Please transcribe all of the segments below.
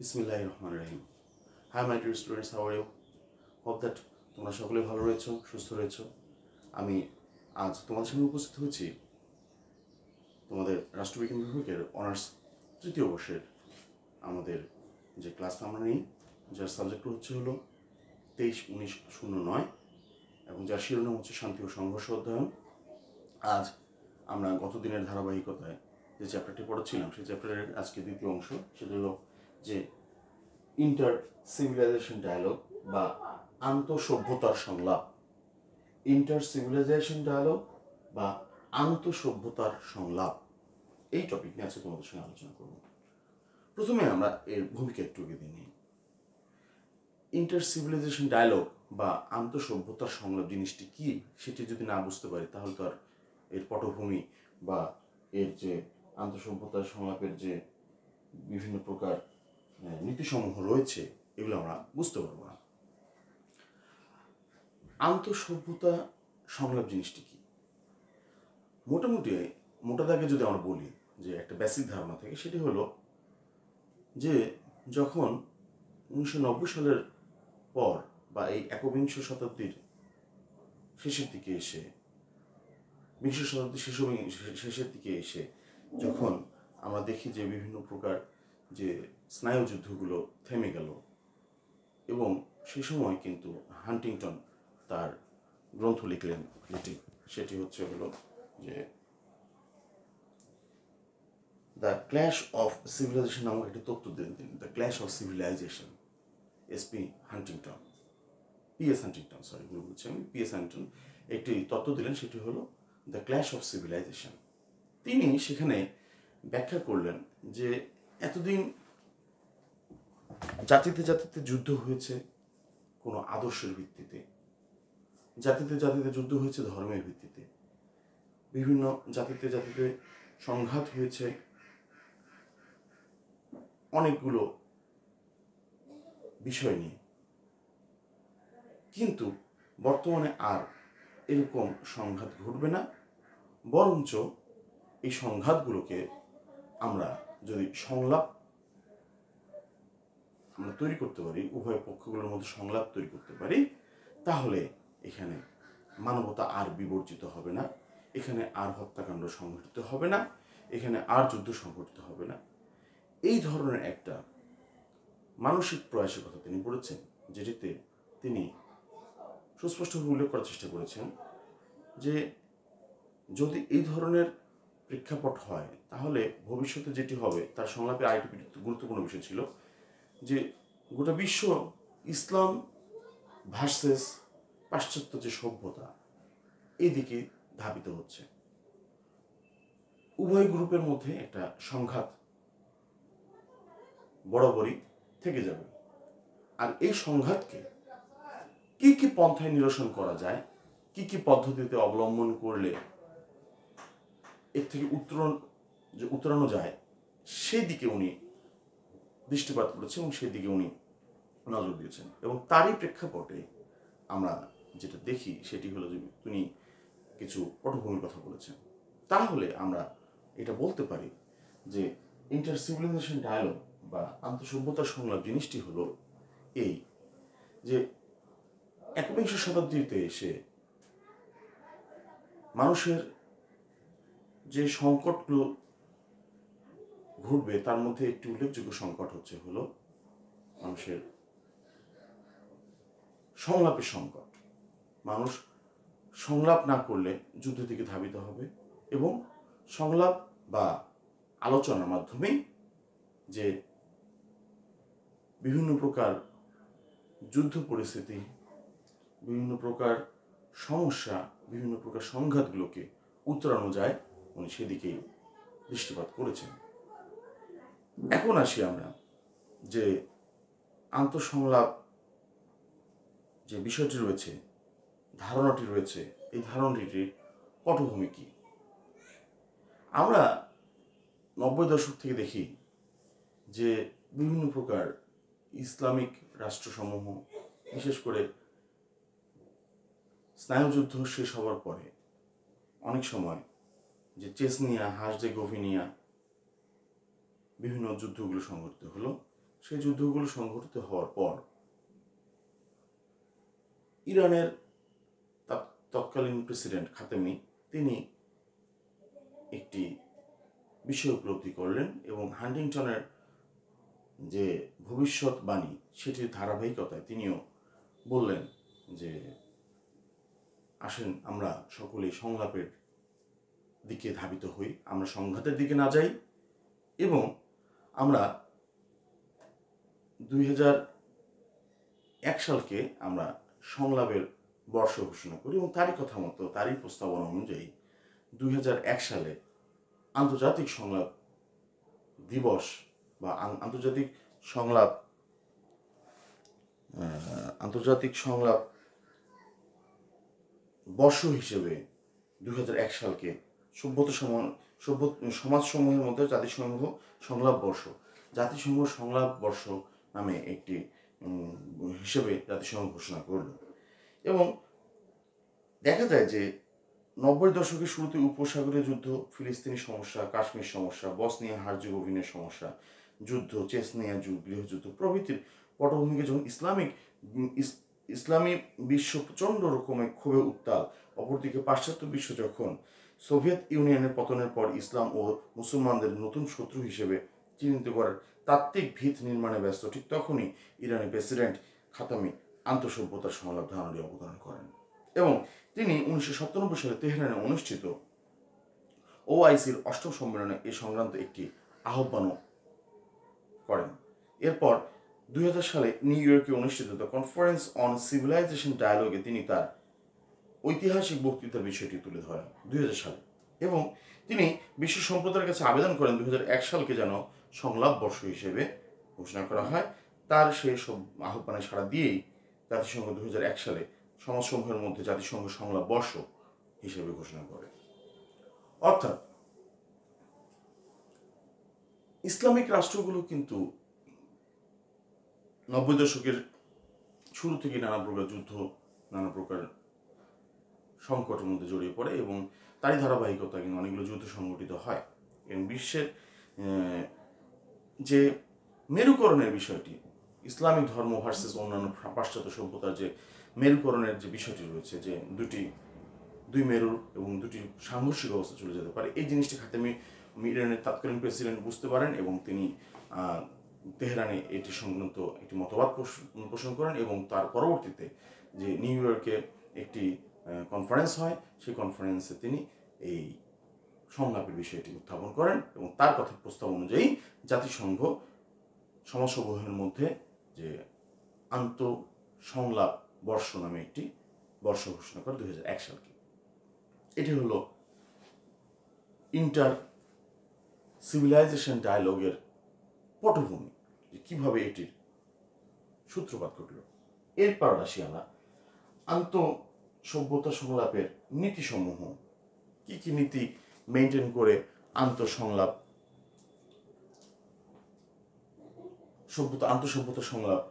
বিসমিল্লাহিররহমানিররহিম। Hi my dear students, how are you? Hope that তোমরা সকলে ভালো রয়েছো, সুস্থ রয়েছো। আমি আজ তোমাদের সামনে উপস্থিত হয়েছি তোমাদের রাষ্ট্রবিজ্ঞান বিভাগের অনার্স তৃতীয় বর্ষের আমাদের যে ক্লাসটা আমরা নিই, যার সাবজেক্ট হলো 23-19-09 এবং যার শিরোনাম হচ্ছে শান্তি ও সংঘর্ষ অধ্যয়ন। আজ আমরা গত দিনের ধারাবাহিকতায় যে চ্যাপ্টারটি পড়াচ্ছিলাম সেই চ্যাপ্টারের আজকে দ্বিতীয় অংশ, সেটা হলো যে ইন্টার সিভিলাইজেশন ডায়ালগ বা আন্তঃসভ্যতার সংলাপ। ইন্টার সিভিলাইজেশন ডায়ালগ বা আন্তঃসভ্যতার সংলাপ, এই টপিক নিয়ে আজকে তোমাদের সঙ্গে আলোচনা করব। প্রথমে আমরা এর ভূমিকা একটু এগিয়ে নিই। ইন্টার সিভিলাইজেশন ডায়ালগ বা আন্তঃসভ্যতার সংলাপ জিনিসটি কি সেটি যদি না বুঝতে পারি তাহলে তো আর এর পটভূমি বা এর যে আন্তঃসভ্যতার সংলাপের যে বিভিন্ন প্রকার নীতিসমূহ রয়েছে এগুলো আমরা বুঝতে পারবো না। আন্তঃসভ্যতা সংলাপ জিনিসটি কি? মোটামুটি মোটা দাগে যদি আমরা বলি যে একটা বেসিক ধারণা থেকে, সেটি হলো যে যখন 1990 সালের পর বা এই একবিংশ শতাব্দীর শেষের দিকে এসে, বিংশ শতাব্দীর শেষের দিকে এসে যখন আমরা দেখি যে বিভিন্ন প্রকার যে স্নায়ুযুদ্ধগুলো থেমে গেল, এবং সেই সময় কিন্তু হান্টিংটন তার গ্রন্থ লিখলেন, সেটি হলো যে দ্য ক্ল্যাশ অফ সিভিলাইজেশন নামক একটি তত্ত্ব দিলেন তিনি। The clash of civilization, PS Huntington একটি তত্ত্ব দিলেন, সেটি হলো দ্য ক্ল্যাশ অফ সিভিলাইজেশন। তিনি সেখানে ব্যাখ্যা করলেন যে এতদিন জাতিতে জাতিতে যুদ্ধ হয়েছে কোনো আদর্শের ভিত্তিতে, জাতিতে জাতিতে যুদ্ধ হয়েছে ধর্মের ভিত্তিতে, বিভিন্ন জাতিতে জাতিতে সংঘাত হয়েছে অনেকগুলো বিষয় নিয়ে, কিন্তু বর্তমানে আর এরকম সংঘাত ঘটবে না। বরঞ্চ এই সংঘাতগুলোকে আমরা যদি সংলাপ আমরা তৈরি করতে পারি, উভয় পক্ষগুলোর মধ্যে সংলাপ তৈরি করতে পারি, তাহলে এখানে মানবতা আর বিবর্জিত হবে না, এখানে আর হত্যাকাণ্ড সংঘটিত হবে না, এখানে আর যুদ্ধ সংঘটিত হবে না। এই ধরনের একটা মানসিক প্রয়াসের কথা তিনি বলেছেন, যেটিতে তিনি সুস্পষ্টভাবে উল্লেখ করার চেষ্টা করেছেন যে যদি এই ধরনের প্রেক্ষাপট হয় তাহলে ভবিষ্যতে যেটি হবে, তার সংলাপে আরেকটি গুরুত্বপূর্ণ বিষয় ছিল যে গোটা বিশ্ব ইসলাম ভার্সেস পাশ্চাত্য যে সভ্যতা, এদিকে ধাবিত হচ্ছে। উভয় গ্রুপের মধ্যে একটা সংঘাত বরাবরই থেকে যাবে। আর এই সংঘাতকে কি কি পন্থায় নিরসন করা যায়, কি কি পদ্ধতিতে অবলম্বন করলে এর থেকে উত্তরানো যায়, সেদিকে উনি দৃষ্টিপাত করেছেন এবং সেদিকে উনি নজর দিয়েছেন। এবং তারই প্রেক্ষাপটে আমরা যেটা দেখি সেটি হলো যে তিনি কিছু পটভূমির কথা বলেছেন। তাহলে আমরা এটা বলতে পারি যে ইন্টার সিভিলাইজেশন ডায়ালগ বা আন্তঃসভ্যতার সংলাপ জিনিসটি হলো এই যে একবিংশ শতাব্দীতে এসে মানুষের যে সংকটগুলো ঘটবে তার মধ্যে একটি উল্লেখযোগ্য সংকট হলো মানুষের সংলাপের সংকট। মানুষ সংলাপ না করলে যুদ্ধ থেকে ধাবিত হবে, এবং সংলাপ বা আলোচনার মাধ্যমেই যে বিভিন্ন প্রকার যুদ্ধ পরিস্থিতি, বিভিন্ন প্রকার সমস্যা, বিভিন্ন প্রকার সংঘাতগুলোকে উত্তরানো যায়, উনি সেদিকেই দৃষ্টিপাত করেছেন। এখন আসি আমরা যে আন্তঃসংলাপ যে বিষয়টি রয়েছে, ধারণাটি রয়েছে, এই ধারণাটির পটভূমি কি। আমরা 90 দশক থেকে দেখি যে বিভিন্ন প্রকার ইসলামিক রাষ্ট্রসমূহ, বিশেষ করে স্নায়ুযুদ্ধ শেষ হওয়ার পরে অনেক সময় যে চেচনিয়া, হাসজেগোভিনিয়া বিভিন্ন যুদ্ধগুলো সংঘটিত হলো, সেই যুদ্ধগুলো সংঘটিত হওয়ার পর ইরানের তৎকালীন প্রেসিডেন্ট খাতেমি তিনি একটি বিষয় উপলব্ধি করলেন এবং হান্টিংটনের যে ভবিষ্যৎবাণী সেটির ধারাবাহিকতায় তিনিও বললেন যে আসেন আমরা সকলেই সংলাপের দিকে ধাবিত হই, আমরা সংঘাতের দিকে না যাই এবং আমরা 2001 সালকে আমরা সংলাপের বর্ষ ঘোষণা করি এবং তারই কথা মতো তারই প্রস্তাবনা অনুযায়ী 2001 সালে আন্তর্জাতিক সংলাপ দিবস বা আন্তর্জাতিক সংলাপ বর্ষ হিসেবে 2001 সালকে সমাজসমূহের মধ্যে জাতিসংঘ সংলাপ বর্ষ নামে একটি হিসেবে জাতিসংঘ ঘোষণা করল। এবং দেখা যায় যে 90 দশকের শুরুতে উপসাগরীয় যুদ্ধ, ফিলিস্তিনি সমস্যা, কাশ্মীর সমস্যা, বসনিয়া হার্জেগোভিনের সমস্যা, যুদ্ধ, চেচনিয়া গৃহযুদ্ধ প্রভৃতির পটভূমিকে যখন ইসলামী বিশ্ব প্রচণ্ড রকমের ক্ষোভে উত্তাল, অপরদিকে পাশ্চাত্য বিশ্ব যখন সোভিয়েত ইউনিয়নের পতনের পর ইসলাম ও মুসলমানদের নতুন শত্রু হিসেবে চিহ্নিত করার তাত্ত্বিক ভিত নির্মাণে ব্যস্ত, ঠিক তখনই ইরানের প্রেসিডেন্ট খাতামি আন্তঃসভ্যতার সংলাপ ধারণাটি অবতারণ করেন এবং তিনি 1997 সালে তেহরানে অনুষ্ঠিত ওআইসির 8ম সম্মেলনে এই সংক্রান্ত একটি আহ্বানও করেন। এরপর 2000 সালে নিউ ইয়র্কে অনুষ্ঠিত দ্য কনফারেন্স অন সিভিলাইজেশন ডায়ালগে তিনি তার ঐতিহাসিক বক্তৃতার বিষয়টি তুলে ধরেন 2000 সালে এবং তিনি বিশ্ব সম্প্রদায়ের কাছে আবেদন করেন 2001 সালকে যেন সংলাপ বর্ষ হিসেবে ঘোষণা করা হয়। তার সেই সব আহ্বানে সাড়া দিয়েই জাতিসংঘ 2001 সালে সমাজসমূহের মধ্যে জাতিসংঘ সংলাপ বর্ষ হিসেবে ঘোষণা করে। অর্থাৎ ইসলামিক রাষ্ট্রগুলো কিন্তু 90 দশকের শুরু থেকে নানা প্রকার যুদ্ধ, নানা প্রকার সংকটের মধ্যে জড়িয়ে পড়ে এবং তারই ধারাবাহিকতা কিন্তু অনেকগুলো যুদ্ধ সংঘটিত হয় এবং বিশ্বের যে মেরুকরণের বিষয়টি, ইসলামিক ধর্ম ভার্সেস অন্যান্য পাশ্চাত্য সভ্যতার যে মেরুকরণের যে বিষয়টি রয়েছে, যে দুই মেরুর এবং দুটি সাংঘর্ষিক অবস্থা চলে যেতে পারে, এই জিনিসটি খাতেমি ইরানের তৎকালীন প্রেসিডেন্ট বুঝতে পারেন এবং তিনি তেহরানে এটি সংক্রান্ত একটি মতবাদ পোষণ করেন এবং তার পরবর্তীতে যে নিউ ইয়র্কে একটি কনফারেন্স হয়, সেই কনফারেন্সে তিনি এই সংলাপের বিষয়টি উত্থাপন করেন এবং তার কথা প্রস্তাব অনুযায়ী জাতিসংঘ সমাজসমূহের মধ্যে যে সংলাপ বর্ষ নামে একটি বর্ষ ঘোষণা করে 2001 সালকে। এটি হলো ইন্টার সিভিলাইজেশন ডায়ালগের পটভূমি, যে কীভাবে এটির সূত্রপাত ঘটল। এরপর আসি আমরা সভ্যতা সংলাপের নীতিসমূহ, কি কি নীতি মেনটেন করে আন্তঃসভ্যতা সংলাপ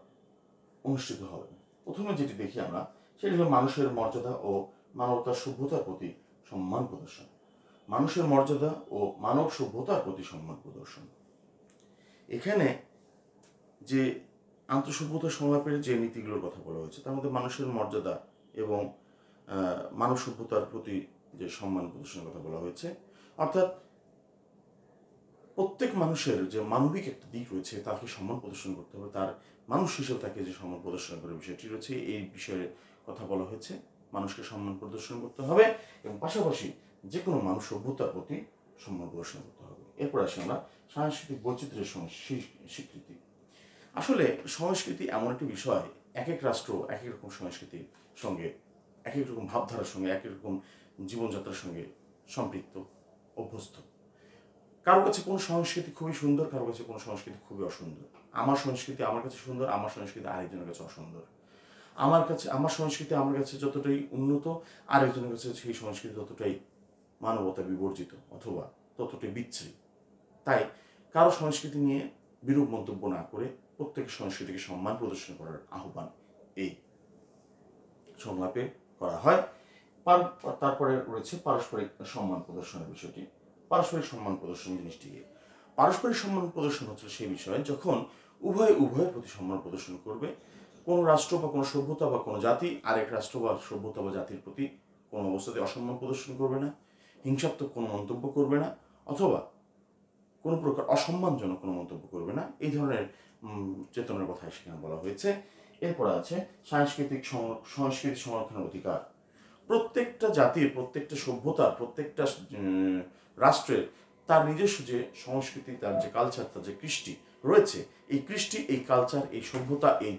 অনুষ্ঠিত হবে। প্রথমে যেটি দেখি আমরা, সেটি হলো মানুষের মর্যাদা ও মানবতার সভ্যতার প্রতি সম্মান প্রদর্শন। মানুষের মর্যাদা ও মানব সভ্যতার প্রতি সম্মান প্রদর্শন। এখানে যে আন্তঃসভ্যতা সংলাপের যে নীতিগুলোর কথা বলা হয়েছে, তার মধ্যে মানুষের মর্যাদা এবং মানব সভ্যতার প্রতি যে সম্মান প্রদর্শনের কথা বলা হয়েছে, অর্থাৎ প্রত্যেক মানুষের যে মানবিক একটা দিক রয়েছে তাকে সম্মান প্রদর্শন করতে হবে, তার মানুষ হিসেবে তাকে যে সম্মান প্রদর্শন করার বিষয়টি রয়েছে, এই বিষয়ে কথা বলা হয়েছে। মানুষকে সম্মান প্রদর্শন করতে হবে এবং পাশাপাশি যে কোনো মানুষ সভ্যতার প্রতি সম্মান প্রদর্শন করতে হবে। এরপর আসি আমরা সাংস্কৃতিক বৈচিত্র্যের স্বীকৃতি। আসলে সংস্কৃতি এমন একটি বিষয়, এক এক রাষ্ট্র এক এক রকম সংস্কৃতির সঙ্গে, এক এক রকম ভাবধারার সঙ্গে, এক এক রকম জীবনযাত্রার সঙ্গে সম্পৃক্ত, অভ্যস্ত। কারো কাছে কোনো সংস্কৃতি খুবই সুন্দর, কারো কাছে কোনো সংস্কৃতি খুবই অসুন্দর। আমার সংস্কৃতি আমার কাছে সুন্দর, আমার সংস্কৃতি আরেকজনের কাছে অসুন্দর। আমার সংস্কৃতি আমার কাছে যতটাই উন্নত, আরেকজনের কাছে সেই সংস্কৃতি ততটাই মানবতা বিবর্জিত অথবা ততটাই বিচ্ছিরি। তাই কারো সংস্কৃতি নিয়ে বিরূপ মন্তব্য না করে প্রত্যেক সংস্কৃতিকে সম্মান প্রদর্শন করার আহ্বান এই সংলাপে করা হয়। তারপরে রয়েছে পারস্পরিক সম্মান প্রদর্শনের বিষয়টি। পারস্পরিক সম্মান প্রদর্শন জিনিসটি, পারস্পরিক সম্মান প্রদর্শন হচ্ছে সেই বিষয় যখন উভয়ের প্রতি সম্মান প্রদর্শন করবে। কোনো রাষ্ট্র বা কোনো সভ্যতা বা কোনো জাতি আরেক রাষ্ট্র বা সভ্যতা বা জাতির প্রতি কোনো অবস্থাতে অসম্মান প্রদর্শন করবে না, হিংসাত্মক কোনো মন্তব্য করবে না, অথবা কোনো প্রকার অসম্মানজনক কোনো মন্তব্য করবে না। এই ধরনের চেতনার কথা সেখানে বলা হয়েছে। এরপর আছে সংস্কৃতি সংরক্ষণের অধিকার। প্রত্যেকটা জাতির, প্রত্যেকটা সভ্যতার, প্রত্যেকটা রাষ্ট্রের তার নিজস্ব যে সংস্কৃতি, তার যে কালচার, তার যে কৃষ্টি রয়েছে, এই কৃষ্টি, এই কালচার, এই সভ্যতা, এই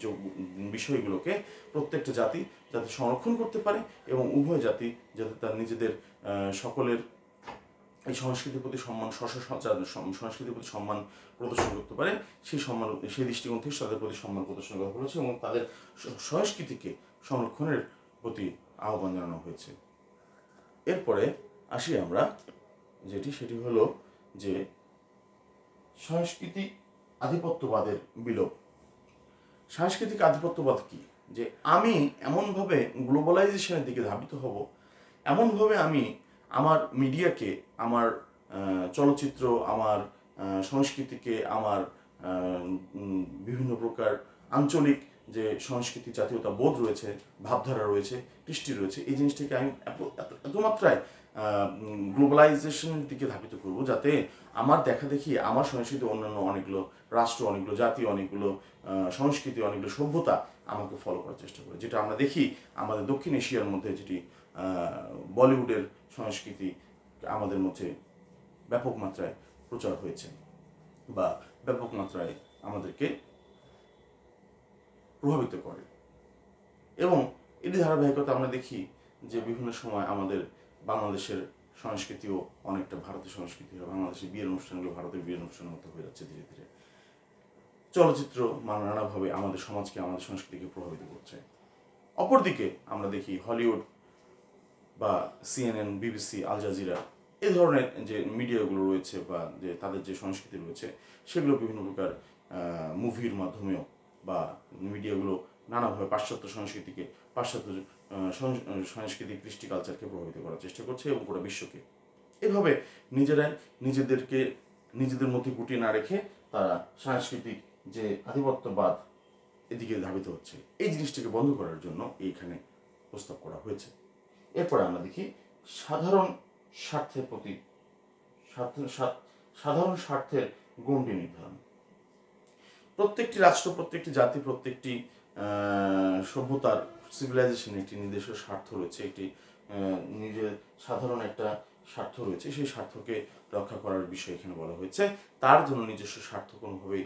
বিষয়গুলোকে প্রত্যেকটা জাতি যাতে সংরক্ষণ করতে পারে এবং উভয় জাতি যাতে তার নিজেদের সকলের এই সংস্কৃতির প্রতি সম্মান, সংস্কৃতির প্রতি সম্মান প্রদর্শন করতে পারে, সেই দৃষ্টিকোণ থেকে তাদের প্রতি সম্মান প্রদর্শন করা হয়েছে এবং তাদের সংস্কৃতিকে সংরক্ষণের প্রতি আহ্বান জানানো হয়েছে। এরপরে আসি আমরা সেটি হলো যে সাংস্কৃতিক আধিপত্যবাদের বিলোপ। সাংস্কৃতিক আধিপত্যবাদ কি? যে আমি এমনভাবে গ্লোবালাইজেশনের দিকে ধাবিত হব, এমনভাবে আমি আমার মিডিয়াকে, আমার চলচ্চিত্র, আমার সংস্কৃতিকে, আমার বিভিন্ন প্রকার আঞ্চলিক যে সংস্কৃতি, জাতীয়তা বোধ রয়েছে, ভাবধারা রয়েছে, কৃষ্টি রয়েছে, এই জিনিসটাকে আমি এত মাত্রায় গ্লোবালাইজেশনের দিকে ধাবিত করব যাতে আমার দেখা দেখি আমার সংস্কৃতি অন্যান্য অনেকগুলো রাষ্ট্র, অনেকগুলো জাতি, অনেকগুলো সংস্কৃতি, অনেকগুলো সভ্যতা আমাকে ফলো করার চেষ্টা করে। যেটা আমরা দেখি আমাদের দক্ষিণ এশিয়ার মধ্যে, যেটি বলিউডের সংস্কৃতি আমাদের মধ্যে ব্যাপক মাত্রায় প্রচার হয়েছে বা ব্যাপক মাত্রায় আমাদেরকে প্রভাবিত করে। এবং এটি ধারাবাহিকতা আমরা দেখি যে বিভিন্ন সময় আমাদের বাংলাদেশের সংস্কৃতিও অনেকটা ভারতের সংস্কৃতি, বাংলাদেশের বিয়ের অনুষ্ঠানগুলো ভারতের বিয়ের অনুষ্ঠানের মতো হয়ে যাচ্ছে ধীরে ধীরে। চলচ্চিত্র নানাভাবে আমাদের সমাজকে, আমাদের সংস্কৃতিকে প্রভাবিত করছে। অপরদিকে আমরা দেখি হলিউড বা CNN, BBC, আল জাজিরা, এই ধরনের যে মিডিয়াগুলো রয়েছে বা যে তাদের যে সংস্কৃতি রয়েছে, সেগুলো বিভিন্ন প্রকার মুভির মাধ্যমেও বা মিডিয়াগুলো নানাভাবে পাশ্চাত্য সংস্কৃতিকে, পাশ্চাত্য সাংস্কৃতিক কৃষ্টি কালচারকে প্রভাবিত করার চেষ্টা করছে এবং পুরো বিশ্বকে। এভাবে নিজেরাই নিজেদের মধ্যে গুটিয়ে না রেখে তারা সাংস্কৃতিক যে আধিপত্যবাদ এদিকে ধাবিত হচ্ছে, এই জিনিসটাকে বন্ধ করার জন্য এইখানে প্রস্তাব করা হয়েছে। এরপরে আমরা দেখি সাধারণ স্বার্থের গণ্ডি নির্ধারণ। প্রত্যেকটি রাষ্ট্র, প্রত্যেকটি জাতি, প্রত্যেকটি সভ্যতার, সিভিলাইজেশনের একটি নিজস্ব স্বার্থ রয়েছে, একটি নিজের সাধারণ একটা স্বার্থ রয়েছে। সেই স্বার্থকে রক্ষা করার বিষয় এখানে বলা হয়েছে। তার জন্য নিজস্ব স্বার্থ কোনোভাবেই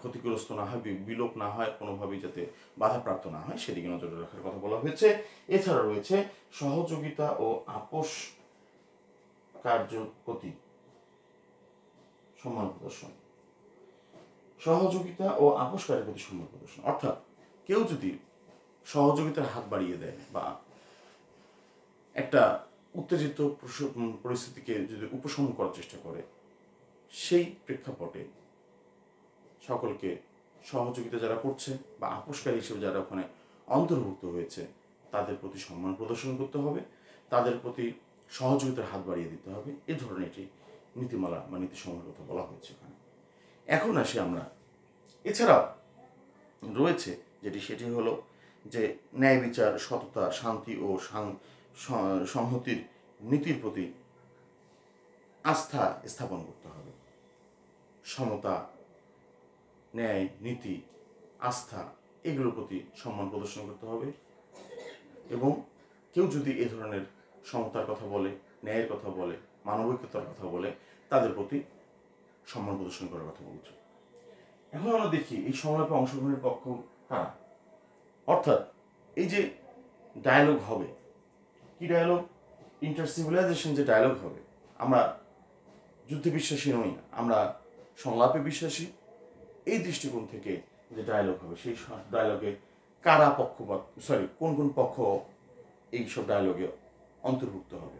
ক্ষতিগ্রস্ত না হয়, বিলোপ না হয়, কোনোভাবেই যাতে বাধাপ্রাপ্ত না হয়, সেদিকে নজর রাখার কথা বলা হয়েছে। এছাড়া রয়েছে সহযোগিতা ও আপোষ কার্যের প্রতি সম্মান প্রদর্শন। সহযোগিতা ও আপোষ কার্যের প্রতি সম্মান প্রদর্শন অর্থাৎ কেউ যদি সহযোগিতার হাত বাড়িয়ে দেয় বা একটা উত্তেজিত পরিস্থিতিকে যদি উপশম করার চেষ্টা করে, সেই প্রেক্ষাপটে সকলকে সহযোগিতা যারা করছে বা আপোষকারী হিসেবে যারা ওখানে অন্তর্ভুক্ত হয়েছে তাদের প্রতি সম্মান প্রদর্শন করতে হবে, তাদের প্রতি সহযোগিতার হাত বাড়িয়ে দিতে হবে। এ ধরনের একটি নীতিমালা বা নীতিসমূহের কথা বলা হয়েছে এখানে। এখন আসি আমরা, এছাড়াও রয়েছে সেটি হলো যে ন্যায় বিচার, সততা, শান্তি ও সংহতির নীতির প্রতি আস্থা স্থাপন করতে হবে। সমতা, ন্যায়, নীতি, আস্থা, এগুলোর প্রতি সম্মান প্রদর্শন করতে হবে এবং কেউ যদি এ ধরনের সমতার কথা বলে, ন্যায়ের কথা বলে, মানবিকতার কথা বলে, তাদের প্রতি সম্মান প্রদর্শন করার কথা বলছে। এখন আমরা দেখি এই সংলাপে অংশগ্রহণের পক্ষ কারা। অর্থাৎ এই যে ডায়ালগ হবে, কি ডায়ালগ? ইন্টারসিভিলাইজেশন যে ডায়ালগ হবে, আমরা যুদ্ধে বিশ্বাসী নই, আমরা সংলাপে বিশ্বাসী। এই দৃষ্টিকোণ থেকে যে ডায়ালগ হবে, সেই ডায়ালগে কারা পক্ষপাত, কোন কোন পক্ষ এইসব ডায়ালগে অন্তর্ভুক্ত হবে,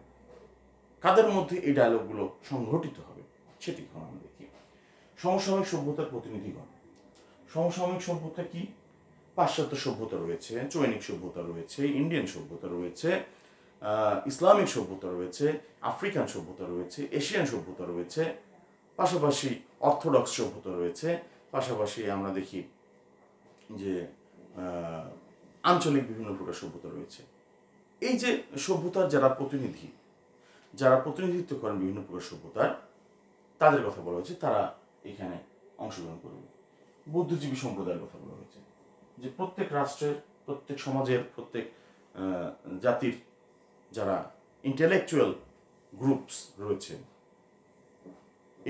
কাদের মধ্যে এই ডায়ালগগুলো সংঘটিত হবে, সেটি এখন আমরা দেখি। সমসাময়িক সভ্যতার প্রতিনিধিগণ। সমসাময়িক সভ্যতা কি? পাশ্চাত্য সভ্যতা রয়েছে, চৈনিক সভ্যতা রয়েছে, ইন্ডিয়ান সভ্যতা রয়েছে, ইসলামিক সভ্যতা রয়েছে, আফ্রিকান সভ্যতা রয়েছে, এশিয়ান সভ্যতা রয়েছে, পাশাপাশি অর্থোডক্স সভ্যতা রয়েছে, পাশাপাশি আমরা দেখি যে আঞ্চলিক বিভিন্ন প্রকার সভ্যতা রয়েছে। এই যে সভ্যতার যারা প্রতিনিধিত্ব করেন বিভিন্ন প্রকার সভ্যতার, তাদের কথা বলা হয়েছে, তারা এখানে অংশগ্রহণ করবে। বুদ্ধিজীবী সম্প্রদায়ের কথা বলা হয়েছে, যে প্রত্যেক রাষ্ট্রের, প্রত্যেক সমাজের, প্রত্যেক জাতির যারা ইন্টেলেকচুয়াল গ্রুপস রয়েছে,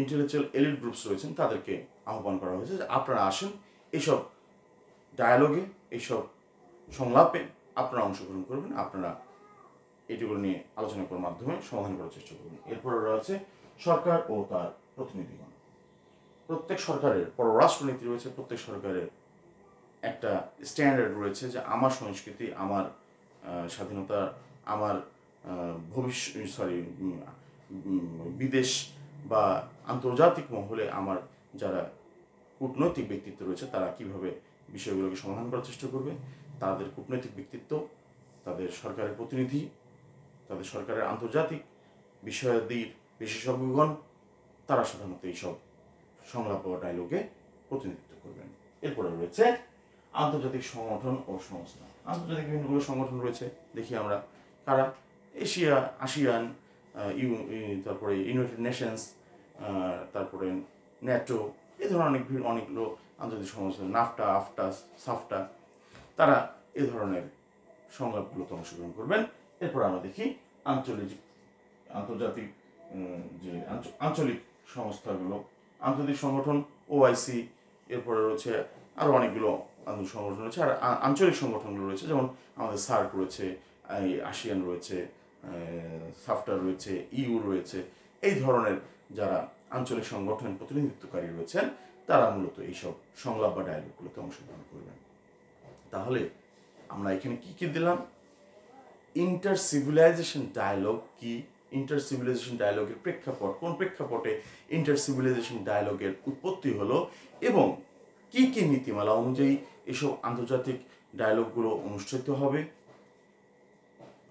ইন্টেলেকচুয়াল এলিট গ্রুপস রয়েছেন, তাদেরকে আহ্বান করা হয়েছে যে আপনারা আসেন, এইসব ডায়ালগে, এইসব সংলাপে আপনারা অংশগ্রহণ করবেন, আপনারা এটিগুলো নিয়ে আলোচনা করার মাধ্যমে সমাধান করার চেষ্টা করবেন। এরপরে রয়েছে সরকার ও তার প্রতিনিধিগণ। প্রত্যেক সরকারের পররাষ্ট্রনীতি রয়েছে, প্রত্যেক সরকারের একটা স্ট্যান্ডার্ড রয়েছে যে আমার সংস্কৃতি, আমার স্বাধীনতা, আমার বিদেশ বা আন্তর্জাতিক মহলে আমার যারা কূটনৈতিক ব্যক্তিত্ব রয়েছে, তারা কিভাবে বিষয়গুলোকে সমাধান করার চেষ্টা করবে, তাদের কূটনৈতিক ব্যক্তিত্ব, তাদের সরকারের প্রতিনিধি, তাদের সরকারের আন্তর্জাতিক বিষয়াদির বিশেষজ্ঞগণ, তারা সাধারণত এইসব সংলাপ বা ডায়লগে প্রতিনিধিত্ব করবেন। এরপরে রয়েছে আন্তর্জাতিক সংগঠন ও সংস্থা। আন্তর্জাতিক বিভিন্নগুলো সংগঠন রয়েছে, দেখি আমরা কারা। এশিয়া, আসিয়ান, তারপরে ইউনাইটেড নেশনস, তারপরে ন্যাটো, এই ধরনের অনেকগুলো আন্তর্জাতিক সংস্থা, নাফটা, আফটা, সাফটা, তারা এ ধরনের সংলাপগুলোতে অংশগ্রহণ করবেন। এরপর আমরা দেখি আন্তর্জাতিক যে আঞ্চলিক সংস্থাগুলো, আন্তর্জাতিক সংগঠন, ওআইসি, এরপরে রয়েছে আরও অনেকগুলো আন্তর্জাতিক সংগঠন রয়েছে। আর আঞ্চলিক সংগঠনগুলো রয়েছে, যেমন আমাদের সার্ক রয়েছে, আসিয়ান রয়েছে, সাফটা রয়েছে, ইউ রয়েছে। এই ধরনের যারা আঞ্চলিক সংগঠনের প্রতিনিধিত্বকারী রয়েছেন, তারা মূলত এইসব সংলাপ বা ডায়ালগগুলোতে অংশগ্রহণ করবেন। তাহলে আমরা এখানে কি কি দিলাম? ইন্টার সিভিলাইজেশন ডায়ালগ কি, ইন্টার সিভিলাইজেশন ডায়ালগের প্রেক্ষাপট, কোন প্রেক্ষাপটে ইন্টার সিভিলাইজেশন ডায়ালগের উৎপত্তি হলো, এবং কি কি নীতিমালা অনুযায়ী এসব আন্তর্জাতিক ডায়ালগগুলো অনুষ্ঠিত হবে,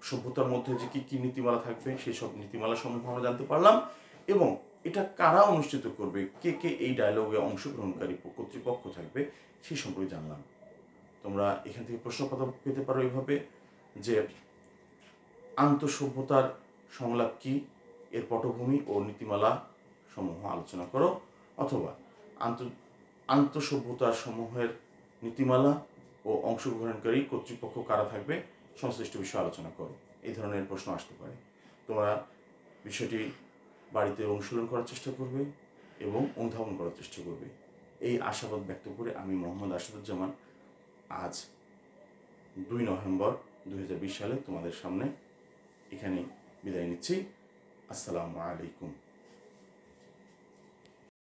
সভ্যতার মধ্যে যে কি কি নীতিমালা থাকবে সেই সব নীতিমালা সম্বন্ধে আমরা জানতে পারলাম। এবং এটা কারা অনুষ্ঠিত করবে, কে কে এই ডায়ালগে অংশগ্রহণকারী কর্তৃপক্ষ থাকবে, সেই সম্পর্কে জানলাম। তোমরা এখান থেকে প্রশ্ন পেতে পারো এইভাবে যে আন্তঃসভ্যতার সংলাপ কি, এর পটভূমি ও নীতিমালা সমূহ আলোচনা করো, অথবা আন্তঃসভ্যতার সমূহের নীতিমালা ও অংশগ্রহণকারী কর্তৃপক্ষ কারা থাকবে, সংশ্লিষ্ট বিষয়ে আলোচনা করো। এই ধরনের প্রশ্ন আসতে পারে। তোমরা বিষয়টি বাড়িতে অনুশীলন করার চেষ্টা করবে এবং অনুধাবন করার চেষ্টা করবে, এই আশাবাদ ব্যক্ত করে আমি মোহাম্মদ আসাদুজ্জামান আজ 2 নভেম্বর 2020 সালে তোমাদের সামনে এখানে বিদায় নিচ্ছি। আসসালামু আলাইকুম।